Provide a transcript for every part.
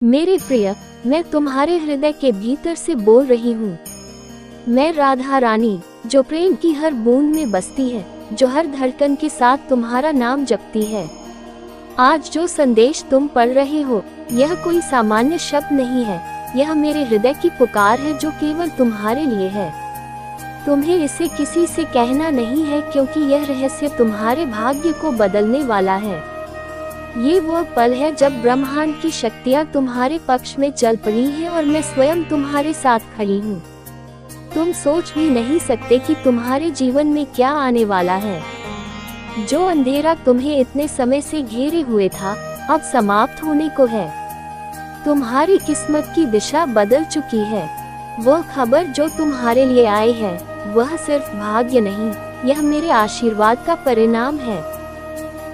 मेरे प्रिय, मैं तुम्हारे हृदय के भीतर से बोल रही हूँ। मैं राधा रानी, जो प्रेम की हर बूंद में बसती है, जो हर धड़कन के साथ तुम्हारा नाम जपती है। आज जो संदेश तुम पढ़ रहे हो, यह कोई सामान्य शब्द नहीं है। यह मेरे हृदय की पुकार है, जो केवल तुम्हारे लिए है। तुम्हें इसे किसी से कहना नहीं है, क्योंकि यह रहस्य तुम्हारे भाग्य को बदलने वाला है। ये वो पल है जब ब्रह्मांड की शक्तियाँ तुम्हारे पक्ष में चल पड़ी हैं और मैं स्वयं तुम्हारे साथ खड़ी हूँ। तुम सोच भी नहीं सकते कि तुम्हारे जीवन में क्या आने वाला है। जो अंधेरा तुम्हें इतने समय से घेरे हुए था, अब समाप्त होने को है। तुम्हारी किस्मत की दिशा बदल चुकी है। वह खबर जो तुम्हारे लिए आई है, वह सिर्फ भाग्य नहीं, यह मेरे आशीर्वाद का परिणाम है।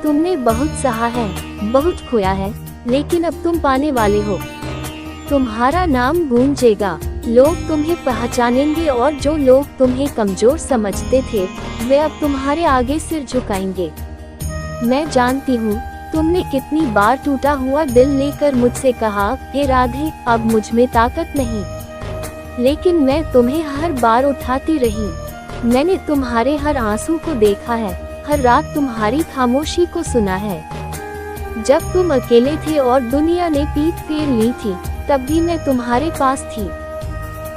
तुमने बहुत सहा है, बहुत खोया है, लेकिन अब तुम पाने वाले हो। तुम्हारा नाम गूंजेगा, लोग तुम्हें पहचानेंगे और जो लोग तुम्हें कमजोर समझते थे, वे अब तुम्हारे आगे सिर झुकाएंगे। मैं जानती हूँ तुमने कितनी बार टूटा हुआ दिल लेकर मुझसे कहा, हे राधे, अब मुझ में ताकत नहीं। लेकिन मैं तुम्हें हर बार उठाती रही। मैंने तुम्हारे हर आंसू को देखा है, हर रात तुम्हारी खामोशी को सुना है। जब तुम अकेले थे और दुनिया ने पीठ फेर ली थी, तब भी मैं तुम्हारे पास थी।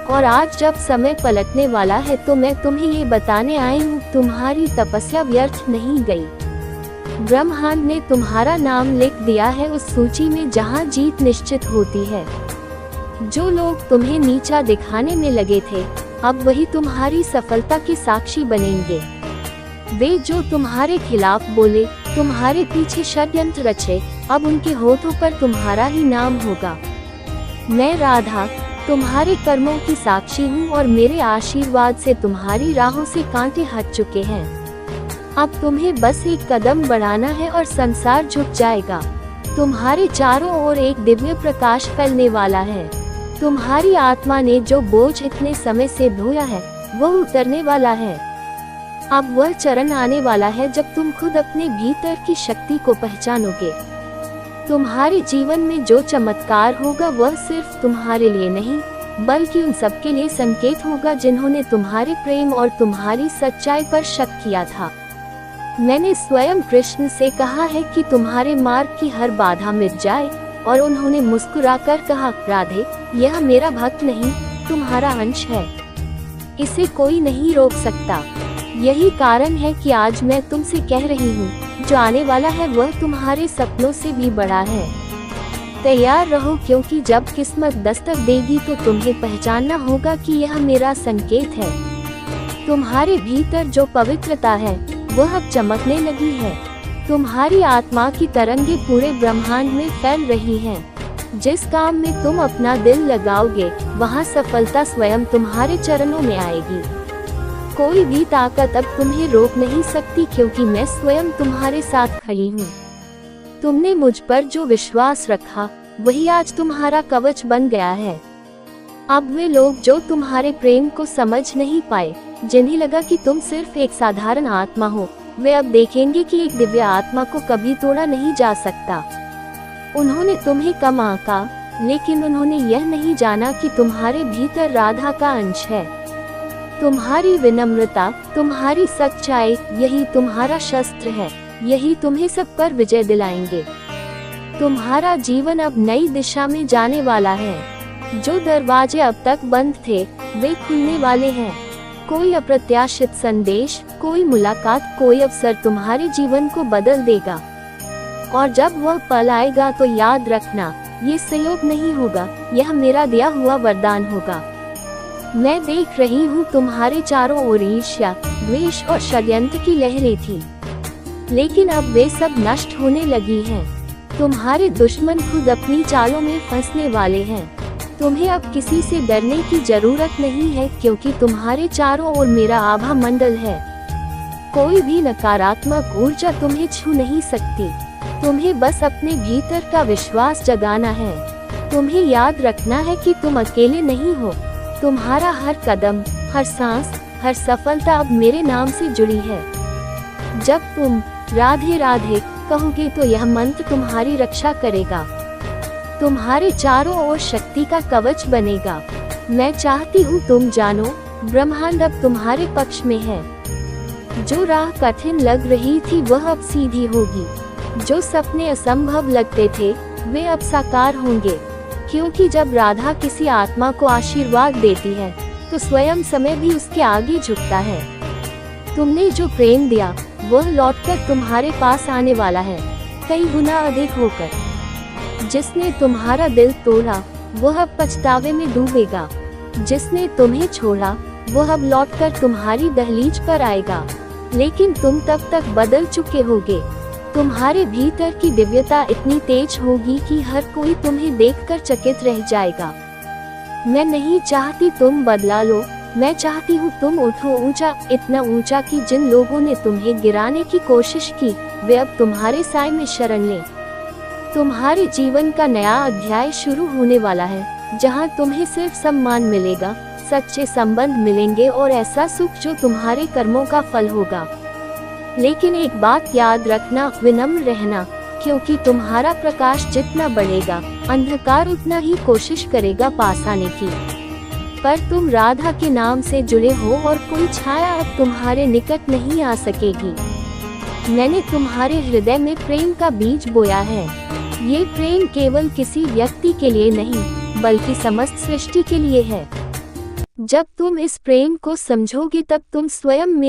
और आज जब समय पलटने वाला है, तो मैं तुम्हें ये बताने आई हूँ, तुम्हारी तपस्या व्यर्थ नहीं गई। ब्रह्मांड ने तुम्हारा नाम लिख दिया है उस सूची में जहाँ जीत निश्चित होती है। जो लोग तुम्हें नीचा दिखाने में लगे थे, अब वही तुम्हारी सफलता के साक्षी बनेंगे। वे जो तुम्हारे खिलाफ बोले, तुम्हारे पीछे षड्यंत्र रचे, अब उनके होठों पर तुम्हारा ही नाम होगा। मैं राधा तुम्हारे कर्मों की साक्षी हूँ और मेरे आशीर्वाद से तुम्हारी राहों से कांटे हट चुके हैं। अब तुम्हें बस एक कदम बढ़ाना है और संसार झुक जाएगा। तुम्हारे चारों ओर एक दिव्य प्रकाश फैलने वाला है। तुम्हारी आत्मा ने जो बोझ इतने समय से ढोया है, वह उतरने वाला है। अब वह चरण आने वाला है जब तुम खुद अपने भीतर की शक्ति को पहचानोगे। तुम्हारे जीवन में जो चमत्कार होगा, वह सिर्फ तुम्हारे लिए नहीं, बल्कि उन सबके लिए संकेत होगा जिन्होंने तुम्हारे प्रेम और तुम्हारी सच्चाई पर शक किया था। मैंने स्वयं कृष्ण से कहा है कि तुम्हारे मार्ग की हर बाधा मिट जाए, और उन्होंने मुस्कुराकर कहा, राधे, यह मेरा भक्त नहीं, तुम्हारा अंश है। इसे कोई नहीं रोक सकता। यही कारण है कि आज मैं तुमसे कह रही हूँ, जो आने वाला है वह तुम्हारे सपनों से भी बड़ा है। तैयार रहो, क्योंकि जब किस्मत दस्तक देगी तो तुम्हें पहचानना होगा कि यह मेरा संकेत है। तुम्हारे भीतर जो पवित्रता है, वह अब चमकने लगी है। तुम्हारी आत्मा की तरंगे पूरे ब्रह्मांड में फैल रही हैं। जिस काम में तुम अपना दिल लगाओगे, वहाँ सफलता स्वयं तुम्हारे चरणों में आएगी। कोई भी ताकत अब तुम्हें रोक नहीं सकती, क्योंकि मैं स्वयं तुम्हारे साथ खड़ी हूँ। तुमने मुझ पर जो विश्वास रखा, वही आज तुम्हारा कवच बन गया है। अब वे लोग जो तुम्हारे प्रेम को समझ नहीं पाए, जिन्हें लगा कि तुम सिर्फ एक साधारण आत्मा हो, वे अब देखेंगे कि एक दिव्य आत्मा को कभी तोड़ा नहीं जा सकता। उन्होंने तुम्हें कम आंका, लेकिन उन्होंने यह नहीं जाना कि तुम्हारे भीतर राधा का अंश है। तुम्हारी विनम्रता, तुम्हारी सच्चाई, यही तुम्हारा शस्त्र है। यही तुम्हें सब पर विजय दिलाएंगे। तुम्हारा जीवन अब नई दिशा में जाने वाला है। जो दरवाजे अब तक बंद थे, वे खुलने वाले हैं। कोई अप्रत्याशित संदेश, कोई मुलाकात, कोई अवसर तुम्हारे जीवन को बदल देगा। और जब वह पल आएगा, तो याद रखना, ये संयोग नहीं होगा, यह मेरा दिया हुआ वरदान होगा। मैं देख रही हूँ तुम्हारे चारों ओर ईर्ष्या, द्वेष और षड्यंत्र की लहरें थी, लेकिन अब वे सब नष्ट होने लगी हैं। तुम्हारे दुश्मन खुद अपनी चालों में फंसने वाले हैं। तुम्हें अब किसी से डरने की जरूरत नहीं है, क्योंकि तुम्हारे चारों ओर मेरा आभा मंडल है। कोई भी नकारात्मक ऊर्जा तुम्हें छू नहीं सकती। तुम्हें बस अपने भीतर का विश्वास जगाना है। तुम्हें याद रखना है कि तुम अकेले नहीं हो। तुम्हारा हर कदम, हर सांस, हर सफलता अब मेरे नाम से जुड़ी है। जब तुम राधे राधे कहोगे, तो यह मंत्र तुम्हारी रक्षा करेगा। तुम्हारे चारों ओर शक्ति का कवच बनेगा। मैं चाहती हूँ तुम जानो, ब्रह्मांड अब तुम्हारे पक्ष में है। जो राह कठिन लग रही थी वह अब सीधी होगी। जो सपने असंभव लगते थे वे अब साकार होंगे, क्योंकि जब राधा किसी आत्मा को आशीर्वाद देती है तो स्वयं समय भी उसके आगे झुकता है। तुमने जो प्रेम दिया वह लौटकर तुम्हारे पास आने वाला है, कई गुना अधिक होकर। जिसने तुम्हारा दिल तोड़ा वह अब पछतावे में डूबेगा। जिसने तुम्हें छोड़ा वह अब लौटकर तुम्हारी दहलीज पर आएगा, लेकिन तुम तब तक बदल चुके होगे। तुम्हारे भीतर की दिव्यता इतनी तेज होगी कि हर कोई तुम्हें देखकर चकित रह जाएगा। मैं नहीं चाहती तुम बदला लो, मैं चाहती हूँ तुम उठो ऊंचा, इतना ऊंचा कि जिन लोगों ने तुम्हें गिराने की कोशिश की वे अब तुम्हारे साए में शरण लें। तुम्हारे जीवन का नया अध्याय शुरू होने वाला है, जहाँ तुम्हें सिर्फ सम्मान मिलेगा, सच्चे संबंध मिलेंगे और ऐसा सुख जो तुम्हारे कर्मों का फल होगा। लेकिन एक बात याद रखना, विनम्र रहना, क्योंकि तुम्हारा प्रकाश जितना बढ़ेगा अंधकार उतना ही कोशिश करेगा पास आने की। पर तुम राधा के नाम से जुड़े हो और कोई छाया अब तुम्हारे निकट नहीं आ सकेगी। मैंने तुम्हारे हृदय में प्रेम का बीज बोया है। ये प्रेम केवल किसी व्यक्ति के लिए नहीं बल्कि समस्त सृष्टि के लिए है। जब तुम इस प्रेम को समझोगे तब तुम स्वयं में